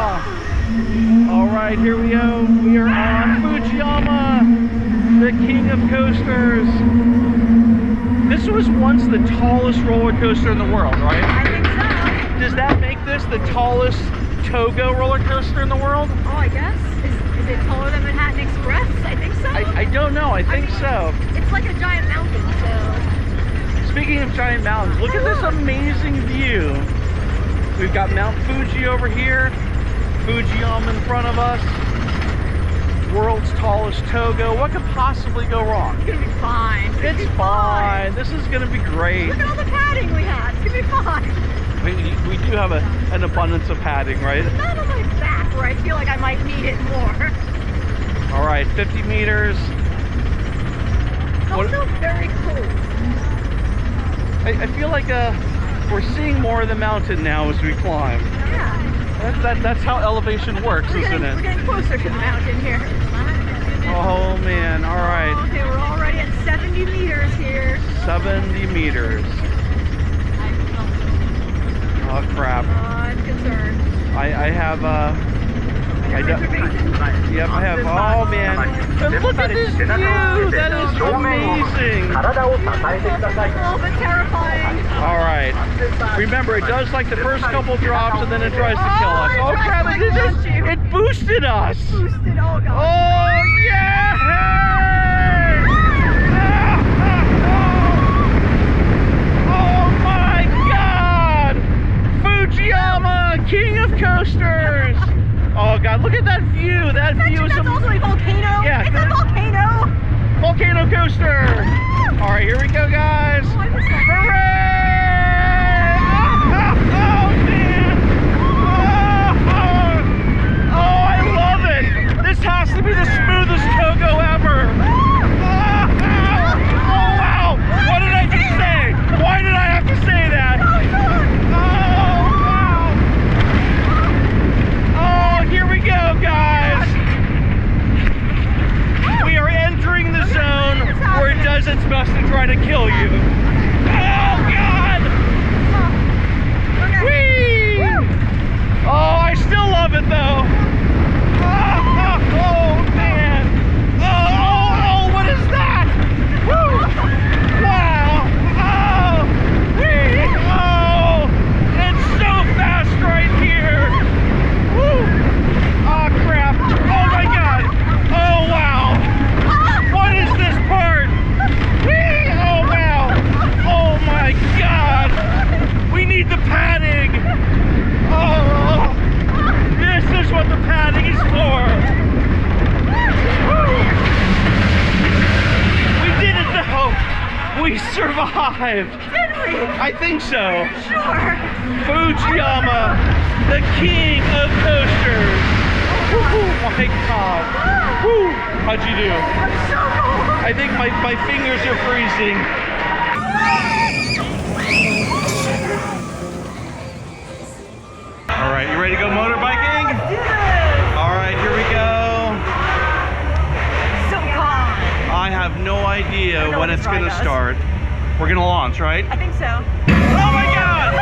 All right, here we go. We are on Fujiyama, the king of coasters. This was once the tallest roller coaster in the world, right? I think so. Does that make this the tallest Togo roller coaster in the world? Oh, I guess. Is it taller than Manhattan Express? I think so. I don't know. I think so. It's like a giant mountain, so. Speaking of giant mountains, look at this amazing view. We've got Mount Fuji over here, Fujiyama in front of us, world's tallest Togo. What could possibly go wrong? It's gonna be fine. It's fine. This is gonna be great. Look at all the padding we have. It's gonna be fine. We do have an abundance of padding, right? Not on my back where I feel like I might need it more. All right, 50 meters. It's also very cool. I feel like we're seeing more of the mountain now as we climb. Yeah. That's how elevation works, isn't it? We're getting closer to the mountain here. Oh man, all right. Okay, we're already at 70 meters here. 70 meters. Oh crap. I'm concerned. I have Reservations? Yep, I have. Oh man. But look at this view. That is amazing. A little bit terrifying. All right. Remember, it does like the first couple drops and then it tries to kill us. Oh crap! It boosted us. Boosted. Oh god. Oh yeah! Oh my god! Fujiyama, king of coasters. Oh god, look at that view. That view is also a volcano. Yeah, it's a volcano. Volcano coaster. All right, here we go, guys. Hooray! Oh man! Oh, I love it. This has to be the smoothest Togo ever. Oh wow! What did I just say? Why did I have to say that? Here we go, guys. We are entering the zone where it does its best to try to kill you. Oh, God. Whee! Oh, I still love it, though. Oh, man. Oh, what is that? Woo! Wow. Oh, whee! Oh, it's so fast right here. Woo! Oh crap! Oh my god! Oh wow! What is this part? Whee! Oh wow! Oh my god! We need the padding! Oh! This is what the padding is for! Woo! We did it though! We survived! Did we? I think so! Sure! Fujiyama, the king of coasters! Oh my god! Woo. How'd you do? I'm so cold! I think my fingers are freezing. Alright, you ready to go motorbiking? Let's do this! Alright, here we go. Zokkon! I have no idea when it's going to start. We're going to launch, right? I think so. Oh my god!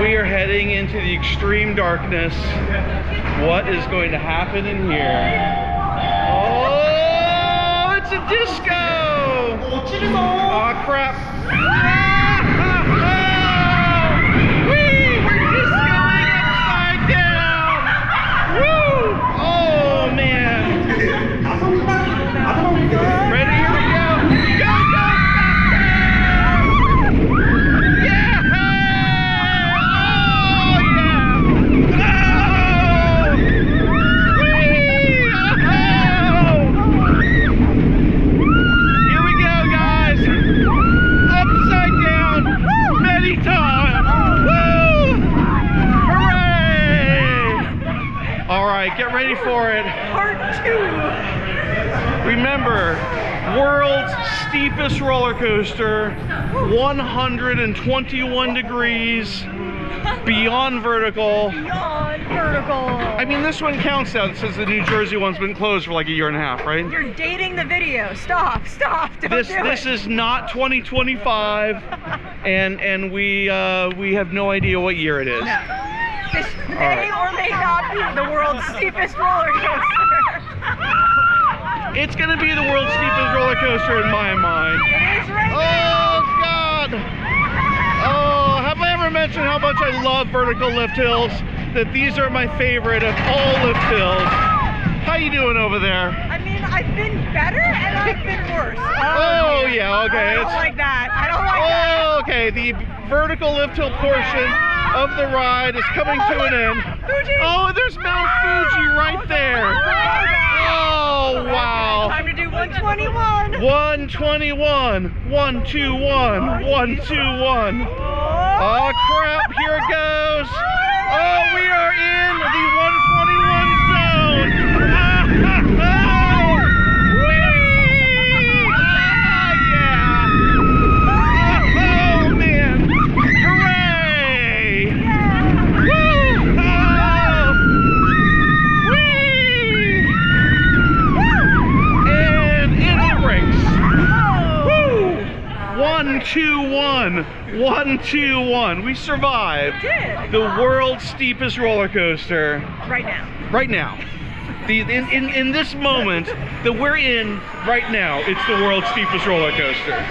We are heading into the extreme darkness. What is going to happen in here? Oh, it's a disco! Oh, crap. Whee! We're discoing upside down! Woo! Oh, man. Ready? Here we go! Go, go! Yeah! Oh, yeah! Oh! Whee! Oh! Here we go, guys! Upside down! Many times! Woo! Hooray! All right, get ready for it. Part 2. Remember, world's steepest roller coaster, 121 degrees, beyond vertical. Beyond vertical. I mean, this one counts out since the New Jersey one's been closed for like a year and a half, right? You're dating the video. Stop, stop. Don't This do it. is not 2025, and we have no idea what year it is. No. This may or may not be the world's steepest roller coaster. It's gonna be the world's steepest roller coaster in my mind. It is right now. Oh God! Oh, have I ever mentioned how much I love vertical lift hills? That these are my favorite of all lift hills. How you doing over there? I mean, I've been better and I've been worse. Oh yeah, okay. I don't like that. I don't like that. Oh, okay. The vertical lift hill portion of the ride is coming to an end. Fuji. Oh, there's Mount Fuji right there. Oh wow. Time to do 121. 121. 121. 121. Oh crap, here it goes. Oh, we are in the 121 zone. Whee! Yeah. Oh man. Hooray! Woo! Oh. Whee! And in the brakes. Woo! 121. 121. We survived. We did. The world's steepest roller coaster. Right now. Right now. In this moment that we're in right now, it's the world's steepest roller coaster.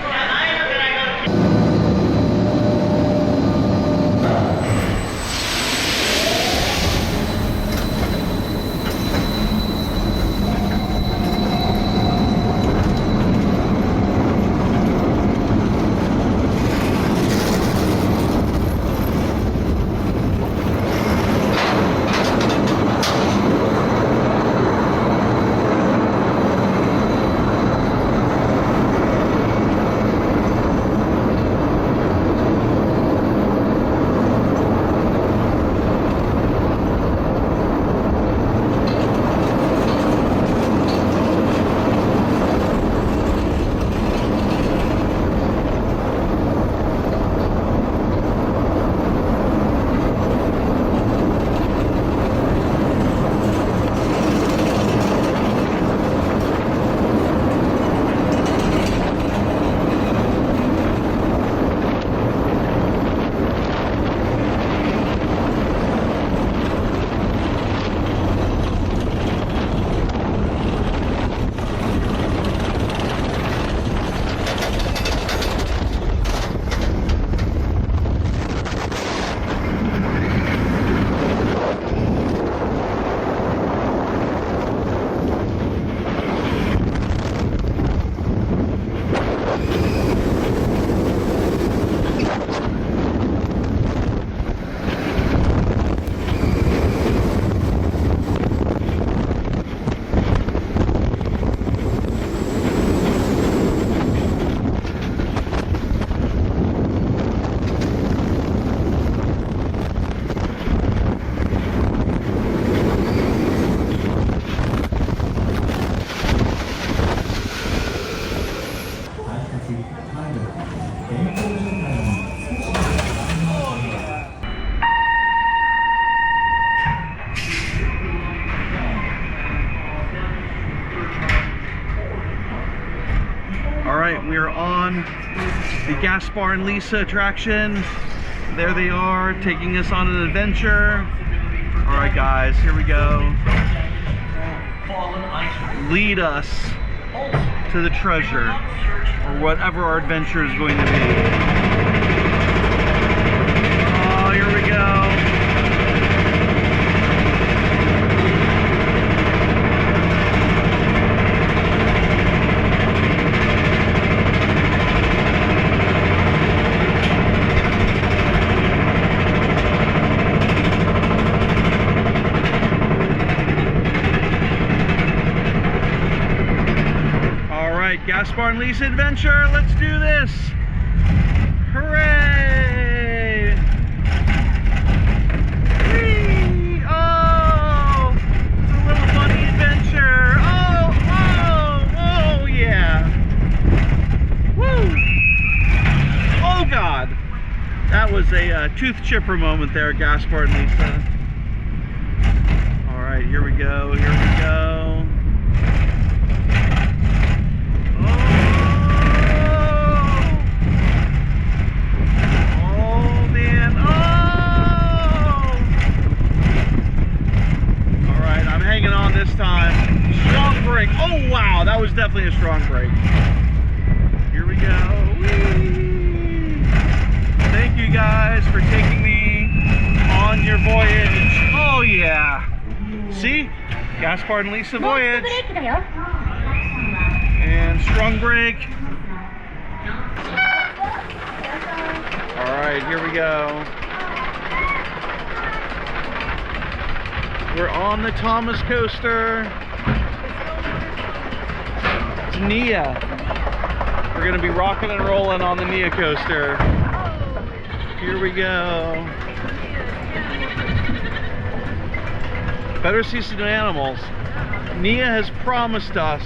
All right, we are on the Gaspar and Lisa attraction. There they are, taking us on an adventure. All right, guys, here we go. Lead us to the treasure, or whatever our adventure is going to be. Oh, here we go. Gaspar and Lisa adventure, let's do this! Hooray! Whee! Oh! It's a little bunny adventure! Oh! Oh! Oh yeah! Woo! Oh God! That was a tooth chipper moment there, Gaspar and Lisa. Alright, here we go, here we go. This time, strong brake. Oh wow, that was definitely a strong brake. Here we go. Whee! Thank you guys for taking me on your voyage. Oh yeah. See, Gaspar and Lisa voyage. And strong brake. All right, here we go. We're on the Thomas coaster. It's Nia. We're gonna be rocking and rolling on the Nia coaster. Here we go. Better see some animals. Nia has promised us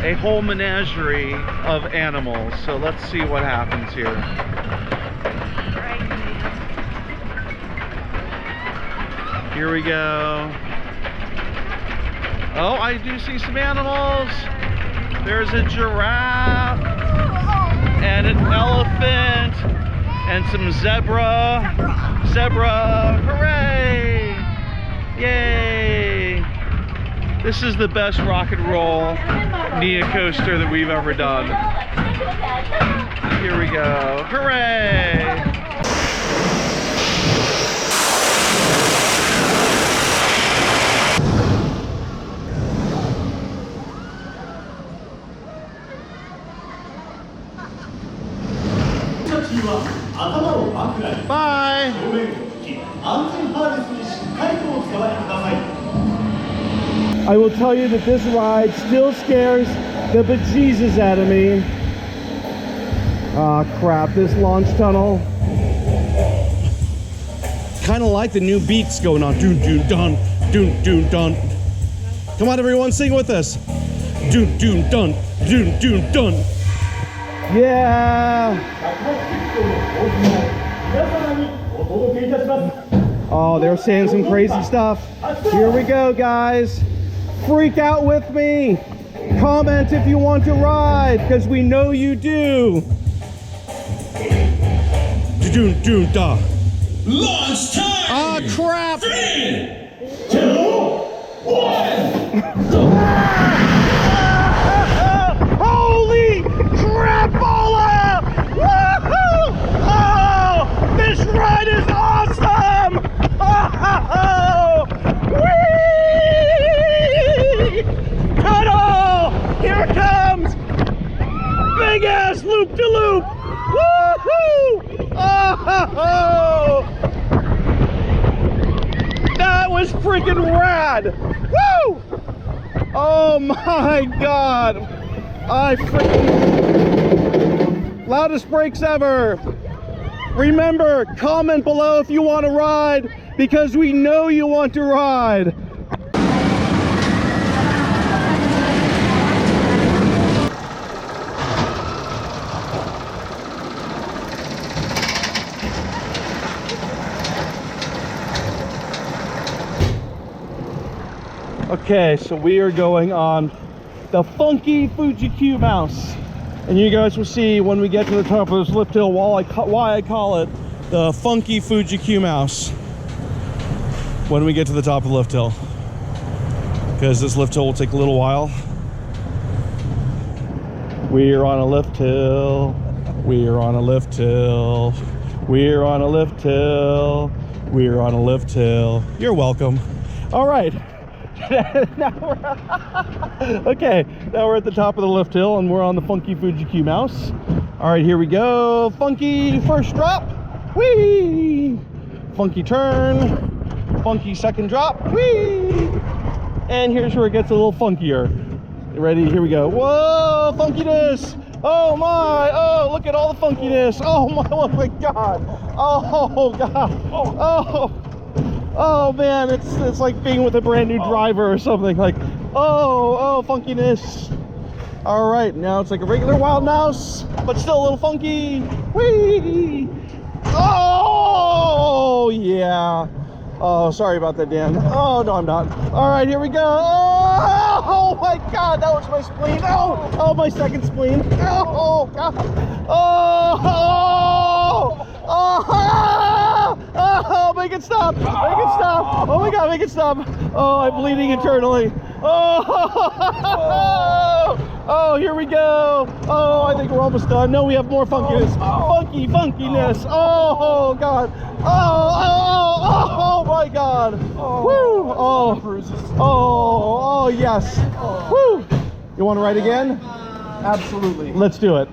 a whole menagerie of animals. So let's see what happens here. Here we go. Oh, I do see some animals. There's a giraffe and an elephant and some zebra. Zebra, hooray! Yay! This is the best rock and roll Nia coaster that we've ever done. Here we go, hooray! Bye! I will tell you that this ride still scares the bejesus out of me. Ah, crap, this launch tunnel. Kind of like the new beats going on. Doon, doon, dun, doon, doon, dun. Come on, everyone, sing with us. Doon, doon, dun, doon, doon, dun. Yeah! Oh, they're saying some crazy stuff. Here we go, guys. Freak out with me. Comment if you want to ride, because we know you do. Doon, doon, da. Launch time! Ah, crap! 3, 2, 1. Holy crapola! Woohoo! Oh, this ride is awesome! Oh, whee! Tunnel! Here it comes! Big ass loop-de-loop! Woohoo! Oh! That was freaking rad! Woo! Oh my God! I freaking... Loudest brakes ever! Remember, comment below if you want to ride, because we know you want to ride. Okay, so we are going on the funky Fuji-Q mouse, and you guys will see when we get to the top of this lip hill why I call it The funky Fuji-Q mouse. When we get to the top of the lift hill. Because this lift hill will take a little while. We're on a lift hill. We're on a lift hill. We're on a lift hill. We're on a lift hill. You're welcome. All right. Now okay, now we're at the top of the lift hill and we're on the funky Fuji-Q mouse. All right, here we go. Funky first drop. Whee! Funky turn. Funky second drop. Whee! And here's where it gets a little funkier. You ready? Here we go. Whoa, funkiness! Oh my! Oh, look at all the funkiness! Oh my God! Oh God! Oh man! It's like being with a brand new driver or something. Like, oh funkiness! All right, now it's like a regular wild mouse, but still a little funky. Whee! Oh yeah! Oh, sorry about that, Dan. Oh, no, I'm not. All right, here we go. Oh my God, that was my spleen. Oh, my second spleen. Oh, God. Oh, make it stop. Make it stop. Oh my God, make it stop. Oh, I'm bleeding internally. Oh, here we go. Oh, I think we're almost done. No, we have more funkiness. Funkiness. Oh, God. Oh my God. Woo. Oh, yes. Woo. You want to ride again? Absolutely. Let's do it.